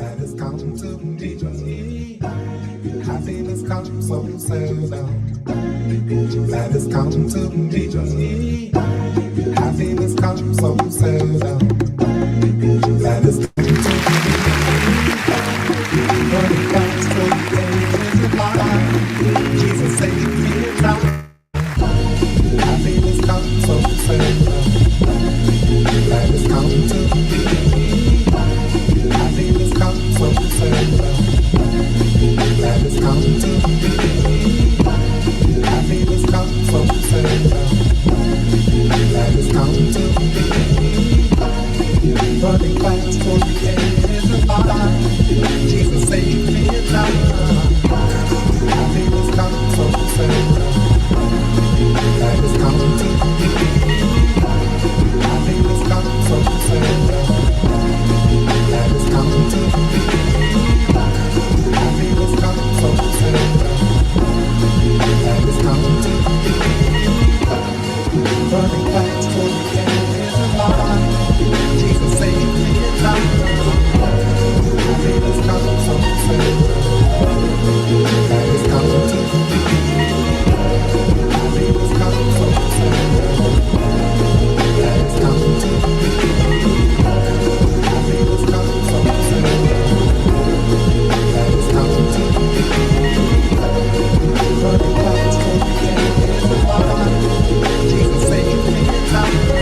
that has come to me. Happiness comes so seldom. That has come to me. Happiness comes so seldom. That has come to me. Running fast to the edge of life. Jesus saved me a time. Happiness comes so seldom. That has come to me. Happiness comes so seldom. That has come to me. Happiness comes so seldom. That has come to me. Running fast for the edge of life. Jesus saved me a time. Happiness comes so seldom. That has come to me. Happiness comes so seldom. That has come to me. Happiness comes so seldom. That has come to me. Running fast for the edge of life. Jesus saved me a time. Happiness comes so seldom. That has come to me. Happiness comes so seldom. That has come to me. Happiness comes so seldom. That has come to me. Running fast for the edge of life. Jesus saved me a time.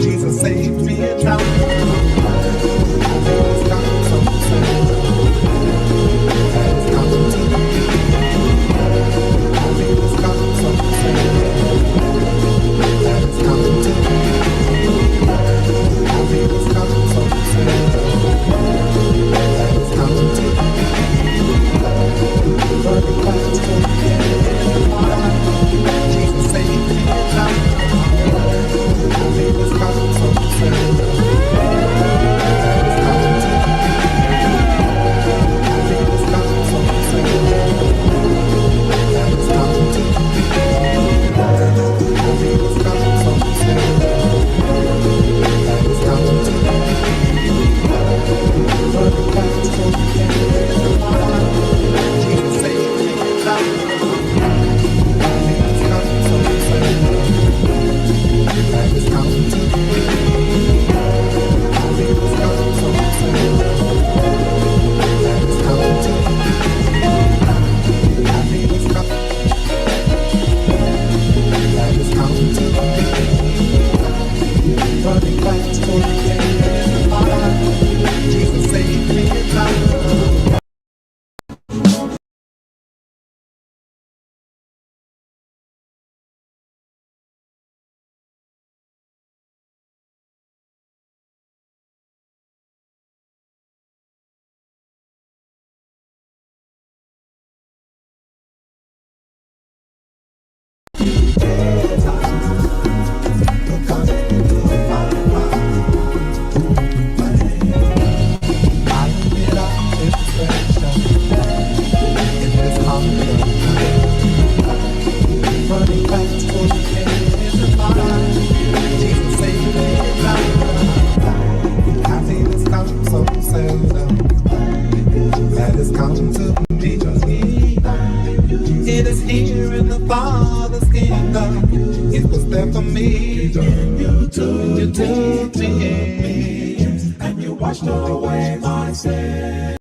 Jesus saved me a time. Happiness comes so seldom. That has come to me. Happiness comes so seldom. That has come to me. Happiness comes so seldom. That has come to me. Running fast for the edge of life. Jesus saved me a time. Happiness comes so seldom. That has come to me. Happiness comes so seldom. That has come to me. Happiness comes so seldom. That has come to me. Running fast for the edge of life. Jesus saved me a time. Happiness comes so seldom. That has come to me. Happiness comes so seldom. That has come to me. Happiness comes. That has come to me. Running fast for the edge of life. Jesus saved me a time. Running fast for the edge of life. Jesus saved me a time. Happiness comes so seldom. That has come to me. It is here in the Father's kingdom. It was there for me. You took me in, and you washed away my sin.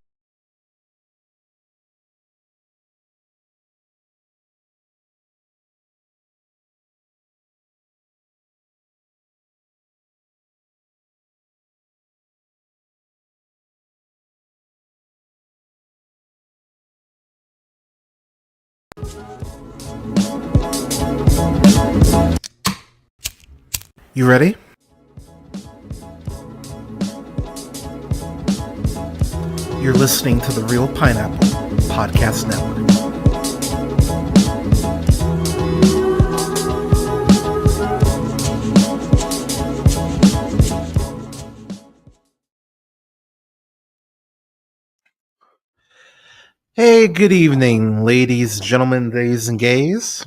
You ready? You're listening to the Real Pineapple Podcast Network. Hey, good evening, ladies, gentlemen, gays, and gays.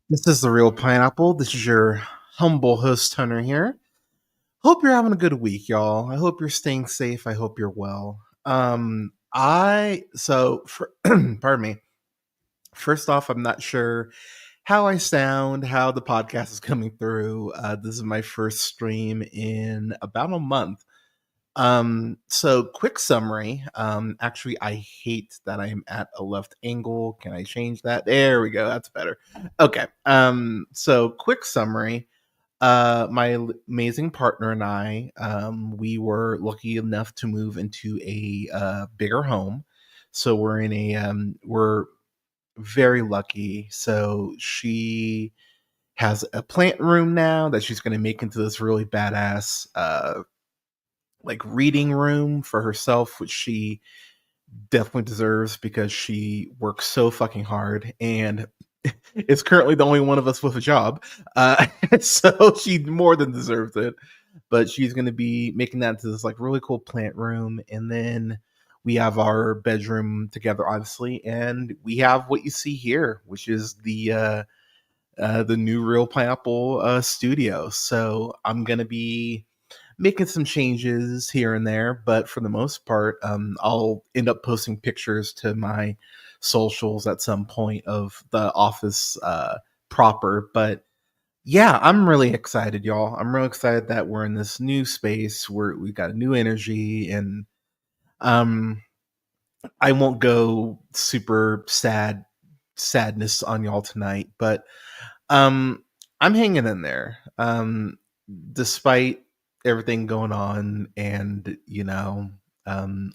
This is the Real Pineapple. This is your humble host, Hunter, here. Hope you're having a good week, y'all. I hope you're staying safe. I hope you're well. Pardon me. First off, I'm not sure how I sound, how the podcast is coming through. This is my first stream in about a month. So quick summary. Actually, I hate that I am at a left angle. Can I change that? There we go. That's better. Okay. So quick summary. Amazing partner and I, we were lucky enough to move into a bigger home. So we're very lucky. So she has a plant room now that she's going to make into this really badass like reading room for herself, which she definitely deserves because she works so fucking hard and is currently the only one of us with a job. So she more than deserves it. But she's going to be making that into this like really cool plant room, and then we have our bedroom together, obviously, and we have what you see here, which is the new Real Pineapple studio. So I'm gonna be making some changes here and there, but for the most part, I'll end up posting pictures to my socials at some point of the office proper. But yeah, I'm really excited, y'all. I'm real excited that we're in this new space where we've got a new energy, and um, I won't go super sadness on y'all tonight, but um, I'm hanging in there. Despite everything going on and,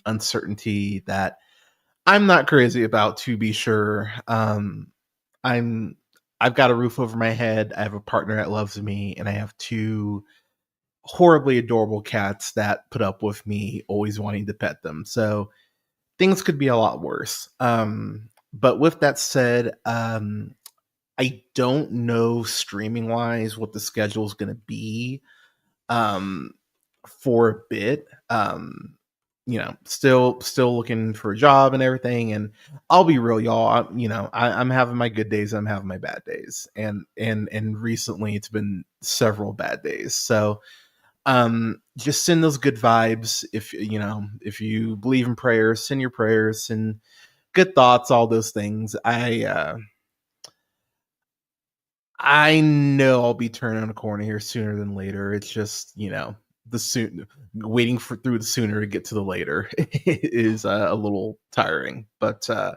uncertainty that I'm not crazy about, to be sure. I'm I've got a roof over my head. I have a partner that loves me, and I have two horribly adorable cats that put up with me always wanting to pet them. So things could be a lot worse. But with that said, I don't know streaming wise what the schedule is going to be um, for a bit. Still looking for a job and everything. And I'll be real, y'all. I'm having my good days. I'm having my bad days, and recently it's been several bad days. So just send those good vibes. If you believe in prayers, send your prayers and good thoughts, all those things. I know I'll be turning a corner here sooner than later. It's just, the soon waiting for through the sooner to get to the later is a little tiring. But I'm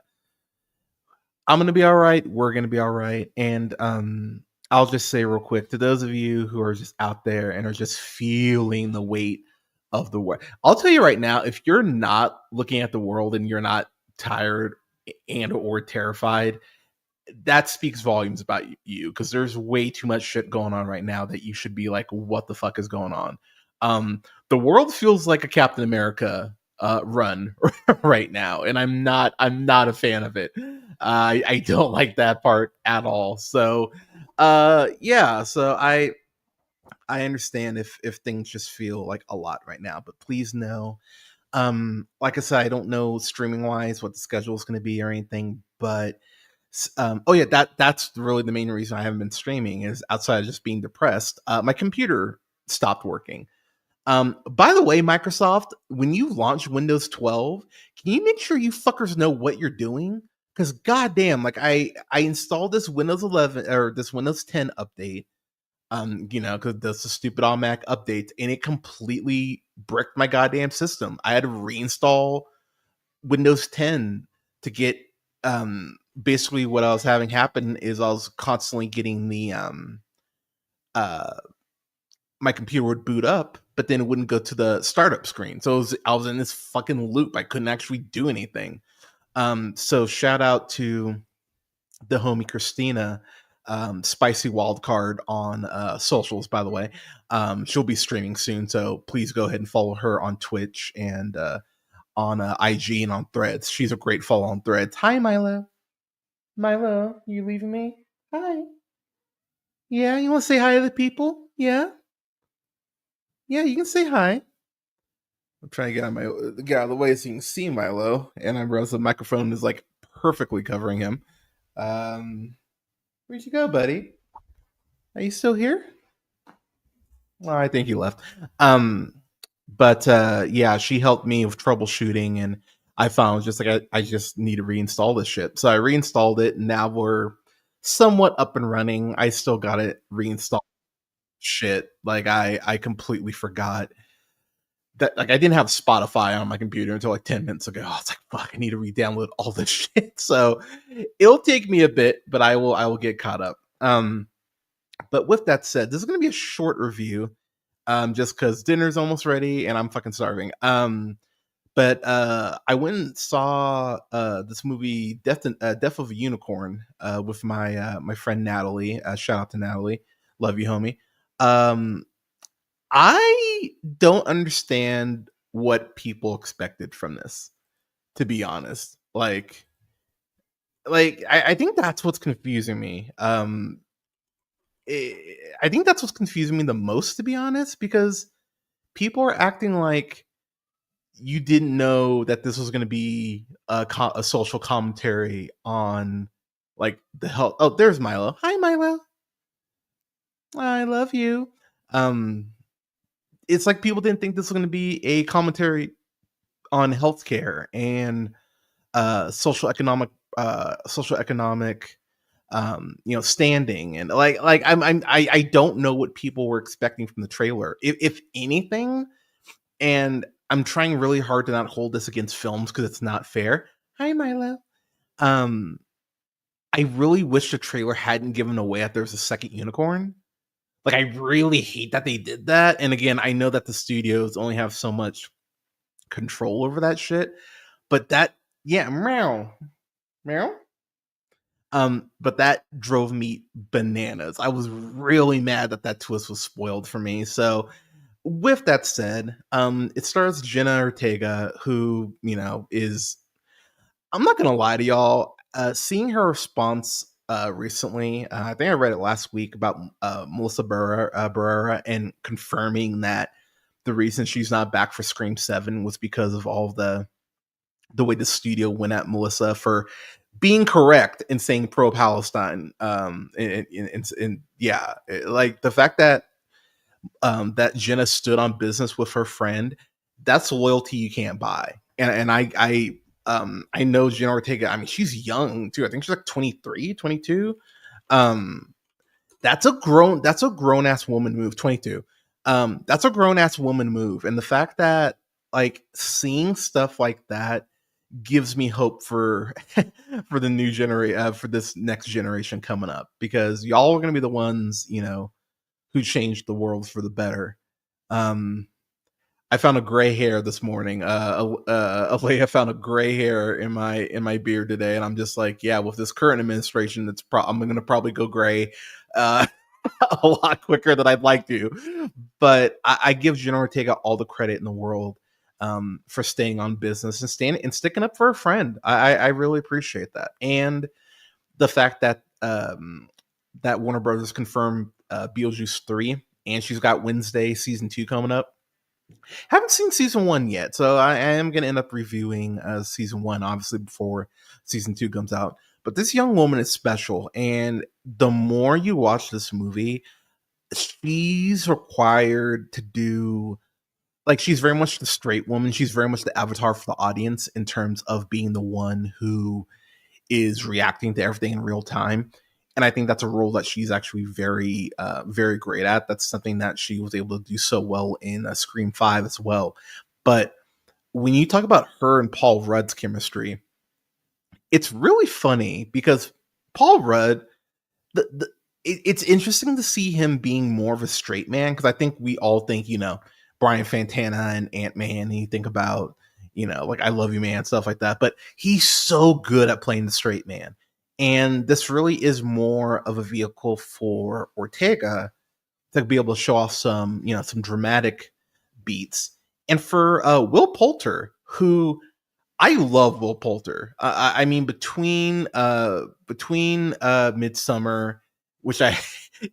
gonna be all right. We're gonna be all right. And I'll just say real quick to those of you who are just out there and are just feeling the weight of the world. I'll tell you right now, if you're not looking at the world and you're not tired and or terrified, that speaks volumes about you, because there's way too much shit going on right now that you should be like, what the fuck is going on? The world feels like a Captain America run right now, and I'm not a fan of it. I don't like that part at all. So yeah, so I understand if things just feel like a lot right now, but please know, like I said, I don't know streaming wise what the schedule is going to be or anything, but oh yeah, that's really the main reason I haven't been streaming, is outside of just being depressed. My computer stopped working. By the way, Microsoft, when you launch Windows 12, can you make sure you fuckers know what you're doing? Because goddamn, like I installed this Windows 11 or this Windows 10 update, because that's the stupid automatic updates, and it completely bricked my goddamn system. I had to reinstall Windows 10 to get basically what I was having happen is I was constantly getting the uh my computer would boot up, but then it wouldn't go to the startup screen. So I was in this fucking loop. I couldn't actually do anything. So shout out to the homie Christina, spicy wild card on socials, by the way. She'll be streaming soon, so please go ahead and follow her on Twitch and on IG and on Threads. She's a great follow on Threads. Hi, Milo. Milo, you leaving me? Hi. Yeah, you want to say hi to the people? Yeah, yeah, you can say hi. I'm trying to get out of the way so you can see Milo, and I realize the microphone is like perfectly covering him. Um, where'd you go, buddy? Are you still here? Well, I think he left. Um, but yeah, she helped me with troubleshooting, and I found just like I just need to reinstall this shit. So I reinstalled it, and now we're somewhat up and running. I still got it reinstalled. Shit, like I completely forgot that like I didn't have Spotify on my computer until like 10 minutes ago. I was like, fuck, I need to re-download all this shit. So it'll take me a bit, but I will get caught up. But with that said, this is gonna be a short review. Just because dinner's almost ready and I'm fucking starving. But I went and saw this movie, Death of a Unicorn, with my friend Natalie. Shout out to Natalie, love you, homie. Um, I don't understand what people expected from this, to be honest. I think that's what's confusing me. I think that's what's confusing me the most, to be honest, because people are acting like you didn't know that this was going to be a social commentary on like the health. Oh, there's Milo. Hi, Milo. I love you. Um, it's like people didn't think this was going to be a commentary on healthcare and social economic standing, and I don't know what people were expecting from the trailer, if anything. And I'm trying really hard to not hold this against films because it's not fair. Hi, Milo. um I really wish the trailer hadn't given away that there's a second unicorn. Like, I really hate that they did that. And again, I know that the studios only have so much control over that shit, but that, yeah, meow, meow. But that drove me bananas. I was really mad that that twist was spoiled for me. So, with that said, it stars Jenna Ortega, who is, I'm not gonna lie to y'all, seeing her response recently, I think I read it last week about Melissa Barrera, and confirming that the reason she's not back for Scream 7 was because of all of the way the studio went at Melissa for being correct in saying pro Palestine. And yeah, like the fact that that Jenna stood on business with her friend, that's loyalty you can't buy. And I know Jenna Ortega. I mean, she's young too. I think she's like 23, 22. Um, that's a grown ass woman move. 22. That's a grown ass woman move. And the fact that like seeing stuff like that gives me hope for for the new generation, for this next generation coming up, because y'all are gonna be the ones who changed the world for the better. Um, I found a gray hair this morning. Alea found a gray hair in my beard today, and I'm just like, yeah, with this current administration, I'm gonna probably go gray uh, a lot quicker than I'd like to. But I give Jenna Ortega all the credit in the world for staying on business and standing and sticking up for a friend. I really appreciate that, and the fact that that Warner Brothers confirmed Beetlejuice 3, and she's got Wednesday season 2 coming up. Haven't seen season 1 yet, so I am going to end up reviewing season 1, obviously, before season 2 comes out. But this young woman is special, and the more you watch this movie, she's required to do, like, she's very much the straight woman. She's very much the avatar for the audience in terms of being the one who is reacting to everything in real time. And I think that's a role that she's actually very, very great at. That's something that she was able to do so well in Scream 5 as well. But when you talk about her and Paul Rudd's chemistry, it's really funny because Paul Rudd, it's interesting to see him being more of a straight man, because I think we all think, Brian Fantana and Ant-Man, and you think about, like I Love You Man, stuff like that. But he's so good at playing the straight man. And this really is more of a vehicle for Ortega to be able to show off some dramatic beats. And for Will Poulter, who I love Will Poulter. I mean, between Midsummer, which I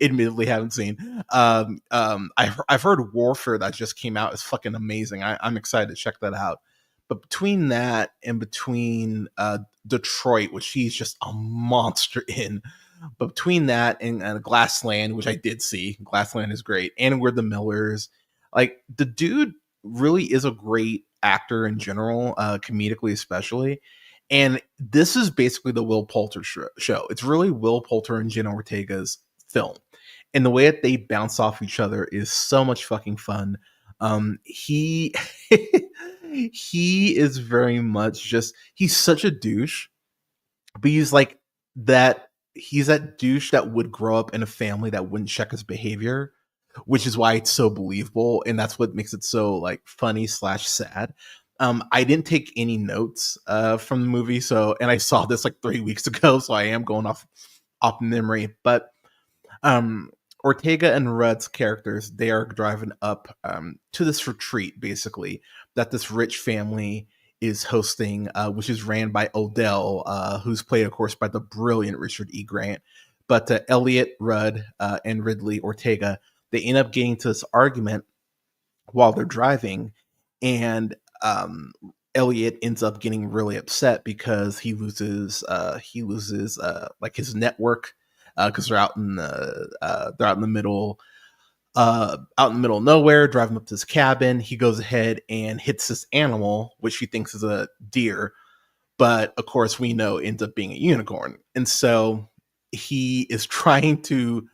admittedly haven't seen. I've heard Warfare that just came out is fucking amazing. I'm excited to check that out. But between that and between Detroit, which he's just a monster in, but between that and Glassland, which I did see, Glassland is great, and We're the Millers, like the dude really is a great actor in general, comedically especially. And this is basically the Will Poulter show. It's really Will Poulter and Jenna Ortega's film, and the way that they bounce off each other is so much fucking fun. He he is very much just he's such a douche, but he's like that. He's that douche that would grow up in a family that wouldn't check his behavior, which is why it's so believable, and that's what makes it so like funny slash sad. I didn't take any notes from the movie, so and I saw this like 3 weeks ago, so I am going off memory. But um, Ortega and Rudd's characters, they are driving up to this retreat, basically, that this rich family is hosting, which is ran by Odell, who's played, of course, by the brilliant Richard E. Grant. But Elliot, Rudd, and Ridley Ortega, they end up getting to this argument while they're driving, and Elliot ends up getting really upset because he loses like his network because they're out in the middle out in the middle of nowhere, driving up to his cabin. He goes ahead and hits this animal, which he thinks is a deer, but of course we know ends up being a unicorn. And so he is trying to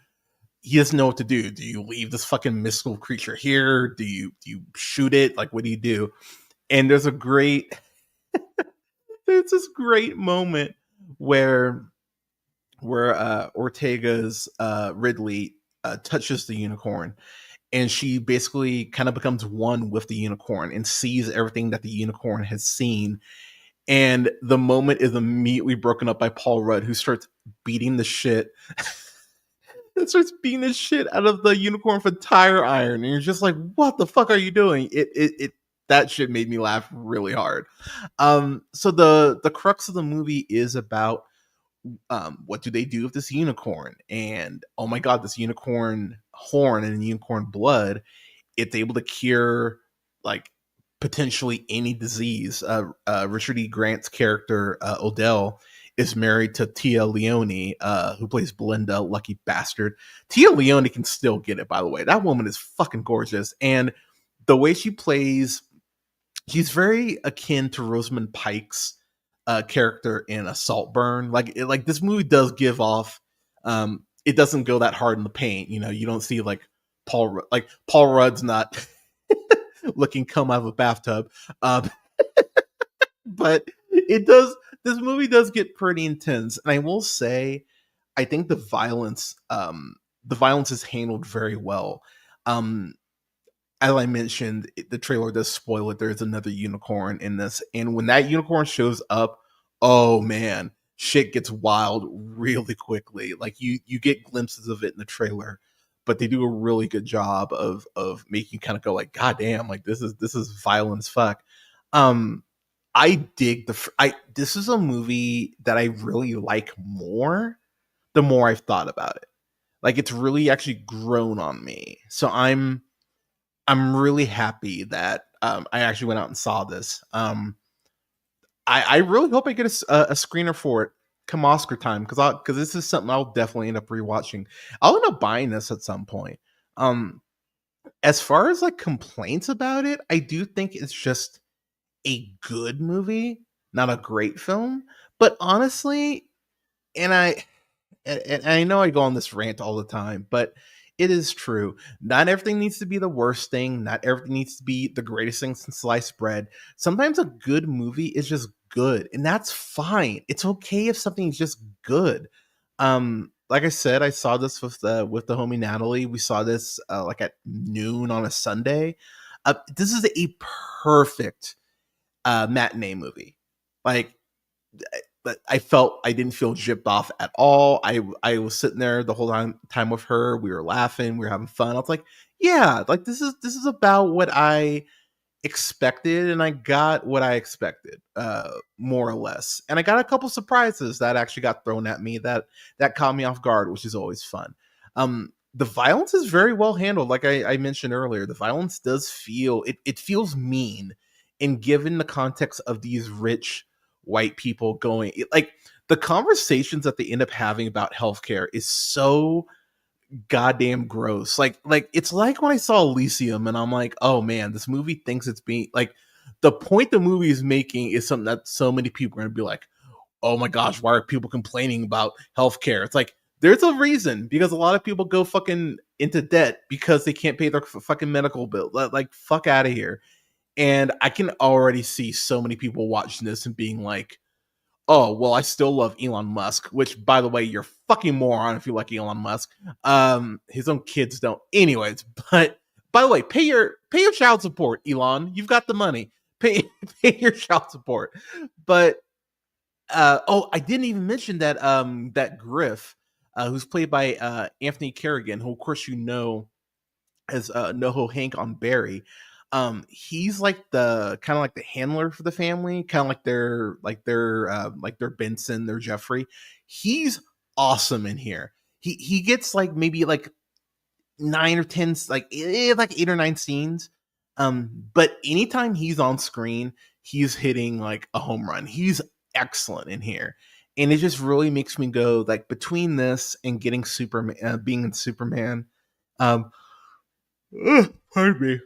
he doesn't know what to do. Do you leave this fucking mystical creature here? Do you shoot it? Like what do you do? And there's this great moment where Ortega's Ridley touches the unicorn, and she basically kind of becomes one with the unicorn and sees everything that the unicorn has seen. And the moment is immediately broken up by Paul Rudd, who starts beating the shit and starts beating the shit out of the unicorn for tire iron. And you're just like, what the fuck are you doing? It that shit made me laugh really hard. So the crux of the movie is about what do they do with this unicorn? And oh my god, this unicorn horn and unicorn blood, it's able to cure like potentially any disease. Richard E. Grant's character Odell is married to Tia Leone, who plays Belinda, lucky bastard. Tia Leone can still get it, by the way. That woman is fucking gorgeous, and the way she plays, she's very akin to Rosamund Pike's character in a Saltburn. Like this movie does give off. It doesn't go that hard in the paint. You know, you don't see like Paul Rudd's not looking come out of a bathtub. But it does. This movie does get pretty intense, and I will say, I think the violence is handled very well. Um, as I mentioned, the trailer does spoil it. There's another unicorn in this, and when that unicorn shows up, oh man, shit gets wild really quickly. Like you get glimpses of it in the trailer, but they do a really good job of making you kind of go like, God damn, like this is violent as fuck. Um, I dig this is a movie that I really like more the more I've thought about it. Like it's really actually grown on me. So I'm really happy that I actually went out and saw this. I really hope I get a screener for it come Oscar time because this is something I'll definitely end up rewatching. I'll end up buying this at some point. Um, as far as like complaints about it, I do think it's just a good movie, not a great film. But honestly, and I know I go on this rant all the time, but it is true. Not everything needs to be the worst thing. Not everything needs to be the greatest thing since sliced bread. Sometimes a good movie is just good, and that's fine. It's okay if something's just good. Like I said, I saw this with the homie Natalie. We saw this like at noon on a Sunday. This is a perfect matinee movie. Like but I felt I didn't feel gypped off at all. I was sitting there the whole time with her. We were laughing, we were having fun. I was like, yeah, like this is about what I expected, and I got what I expected, more or less. And I got a couple surprises that actually got thrown at me that caught me off guard, which is always fun. The violence is very well handled. Like I mentioned earlier, the violence does feel it feels mean, and given the context of these rich white people like the conversations that they end up having about healthcare is so goddamn gross. Like it's like when I saw Elysium and I'm like, oh man, this movie thinks it's being like the point the movie is making is something that so many people are gonna be like, oh my gosh, why are people complaining about healthcare? It's like there's a reason because a lot of people go fucking into debt because they can't pay their fucking medical bill. Like fuck out of here. And I can already see so many people watching this and being like, oh, well, I still love Elon Musk, which by the way, you're a fucking moron if you like Elon Musk. His own kids don't. Anyways, but by the way, pay your child support, Elon. You've got the money. Pay pay your child support. But oh, I didn't even mention that that Griff, who's played by Anthony Kerrigan, who of course you know as NoHo Hank on Barry. He's like the kind of like the handler for the family, kind of like their Benson, their Jeffrey. He's awesome in here. He gets like maybe like 9 or 10, like 8 or 9 scenes. But anytime he's on screen, he's hitting like a home run. He's excellent in here. And it just really makes me go like between this and getting Superman, being in Superman, um, pardon me.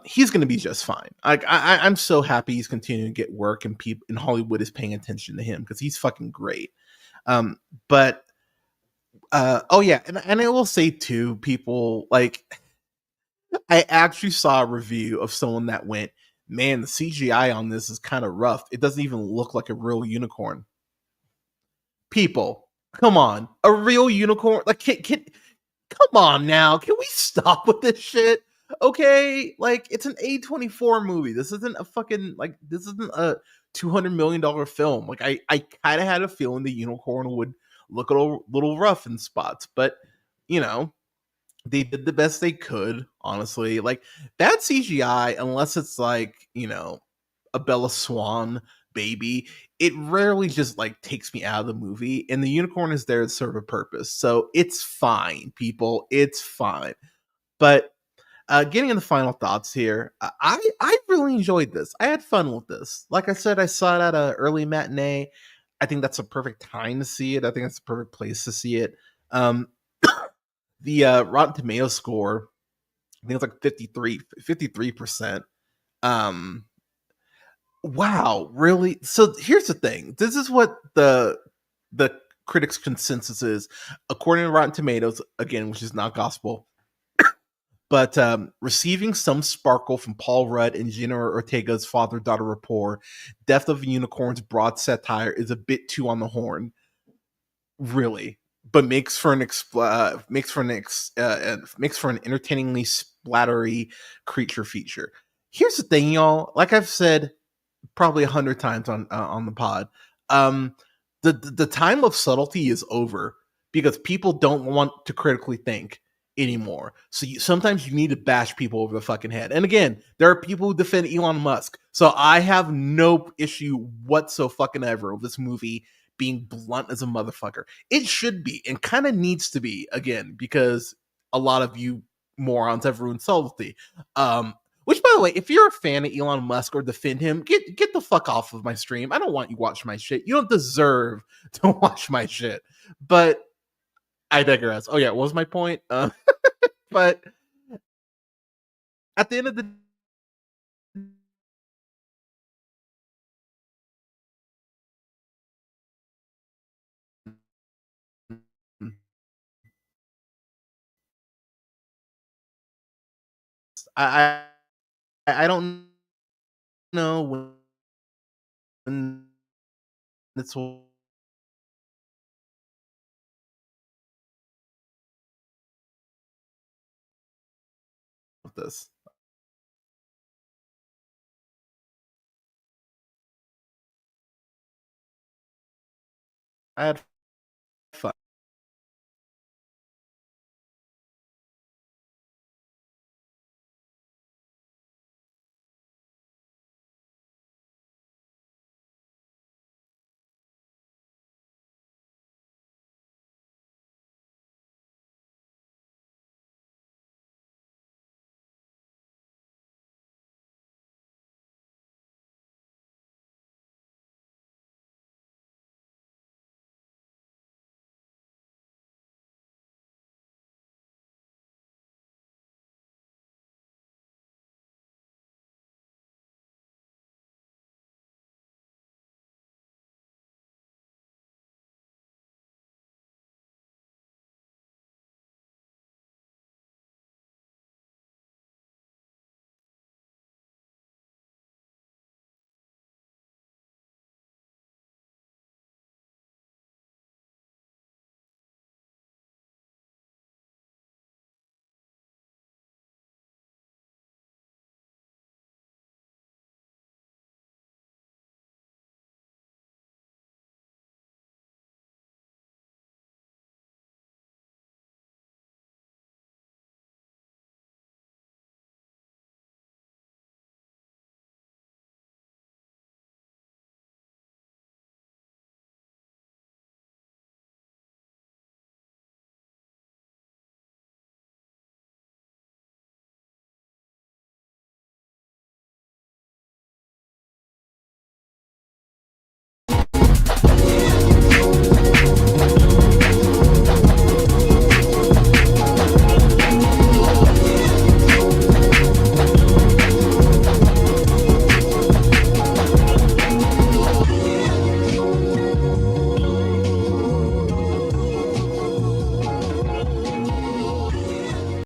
He's going to be just fine. I'm so happy he's continuing to get work and people in Hollywood is paying attention to him because he's fucking great. But oh yeah, and I will say too, people like I actually saw a review of someone that went, man, the CGI on this is kind of rough. It doesn't even look like a real unicorn. People, come on, a real unicorn? Like, come on now, can we stop with this shit? Okay, like it's an A24 movie. This isn't a fucking like this isn't a $200 million film. Like I kind of had a feeling the unicorn would look a little rough in spots, but you know they did the best they could. Honestly, like bad CGI, unless it's like a Bella Swan baby, it rarely just like takes me out of the movie. And the unicorn is there to serve a purpose, so it's fine, people. It's fine. But getting in the final thoughts here, I really enjoyed this. I had fun with this. Like I said, I saw it at a early matinee. I think that's a perfect time to see it. I think that's a perfect place to see it. Um, the Rotten Tomato score, I think it's like 53%. Um, wow, really? So here's the thing. This is what the critics' consensus is, according to Rotten Tomatoes, again, which is not gospel. But receiving some sparkle from Paul Rudd and Jenna Ortega's father-daughter rapport, Death of a Unicorn's broad satire is a bit too on the horn, really, but makes for an entertainingly splattery creature feature. Here's the thing, y'all. Like I've said probably 100 times on the pod. Um, the time of subtlety is over because people don't want to critically think anymore. So sometimes you need to bash people over the fucking head. And again, there are people who defend Elon Musk. So I have no issue whatsoever with this movie being blunt as a motherfucker. It should be and kind of needs to be again because a lot of you morons have ruined subtlety. Which, by the way, if you're a fan of Elon Musk or defend him, get the fuck off of my stream. I don't want you watch my shit. You don't deserve to watch my shit. But I digress. Oh yeah, what was my point? But at the end of the I I don't know when this will this. I had